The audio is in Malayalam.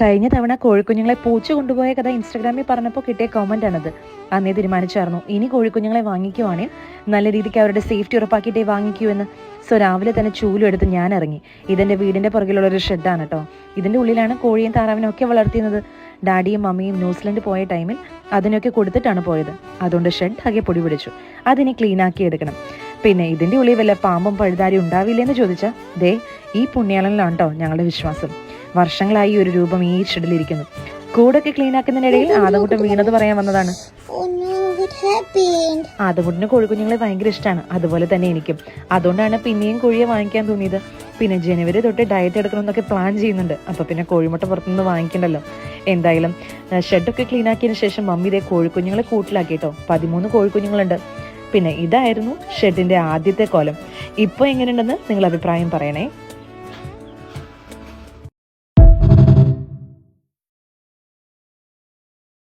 കഴിഞ്ഞ തവണ കോഴിക്കുഞ്ഞുങ്ങളെ പൂച്ച കൊണ്ടുപോയ കഥ ഇൻസ്റ്റാഗ്രാമിൽ പറഞ്ഞപ്പോൾ കിട്ടിയ കമന്റ് ആണത്. അന്നേ തീരുമാനിച്ചായിരുന്നു ഇനി കോഴിക്കുഞ്ഞുങ്ങളെ വാങ്ങിക്കുവാണെങ്കിൽ നല്ല രീതിക്ക് അവരുടെ സേഫ്റ്റി ഉറപ്പാക്കിയിട്ടേ വാങ്ങിക്കൂ എന്ന്. സോ രാവിലെ തന്നെ ചൂലും എടുത്ത് ഞാൻ ഇറങ്ങി. ഇതെന്റെ വീടിന്റെ പുറകിലുള്ള ഒരു ഷെഡാണ് കേട്ടോ. ഇതിന്റെ ഉള്ളിലാണ് കോഴിയും താറാവിനും ഒക്കെ വളർത്തിയത്. ഡാഡിയും മമ്മിയും ന്യൂസിലൻഡ് പോയ ടൈമിൽ അതിനൊക്കെ കൊടുത്തിട്ടാണ് പോയത്. അതുകൊണ്ട് ഷെഡ് ആകെ പൊടി പിടിച്ചു. അതിനെ ക്ലീൻ ആക്കി എടുക്കണം. പിന്നെ ഇതിന്റെ ഉള്ളിൽ വല്ല പാമ്പും പഴുതാരി ഉണ്ടാവില്ലെന്ന് ചോദിച്ചാൽ ദേ ഈ പുണ്യാളനിലാണ് കേട്ടോ ഞങ്ങളുടെ വിശ്വാസം. വർഷങ്ങളായി ഒരു രൂപം ഈ ഷെഡിലിരിക്കുന്നു. കൂടൊക്കെ ക്ലീൻ ആക്കുന്നതിനിടയിൽ ആദകുട്ടൻ വീണത് പറയാൻ വന്നതാണ്. ആദകുട്ടിന് കോഴിക്കുഞ്ഞുങ്ങളെ ഭയങ്കര ഇഷ്ടമാണ്, അതുപോലെ തന്നെ എനിക്കും. അതുകൊണ്ടാണ് പിന്നെയും കോഴിയെ വാങ്ങിക്കാൻ തോന്നിയത്. പിന്നെ ജനുവരി തൊട്ട് ഡയറ്റ് എടുക്കണമെന്നൊക്കെ പ്ലാൻ ചെയ്യുന്നുണ്ട്. അപ്പൊ പിന്നെ കോഴിമുട്ട പുറത്തുനിന്ന് വാങ്ങിക്കണ്ടല്ലോ. എന്തായാലും ഷെഡൊക്കെ ക്ലീൻ ആക്കിയതിനു ശേഷം മമ്മി ഇതേ കോഴിക്കുഞ്ഞുങ്ങളെ കൂട്ടിലാക്കിട്ടോ. 13 കോഴിക്കുഞ്ഞുങ്ങളുണ്ട്. പിന്നെ ഇതായിരുന്നു ഷെഡിന്റെ ആദ്യത്തെ കോലം. ഇപ്പോൾ എങ്ങനെയുണ്ടെന്ന് നിങ്ങൾ അഭിപ്രായം പറയണേ.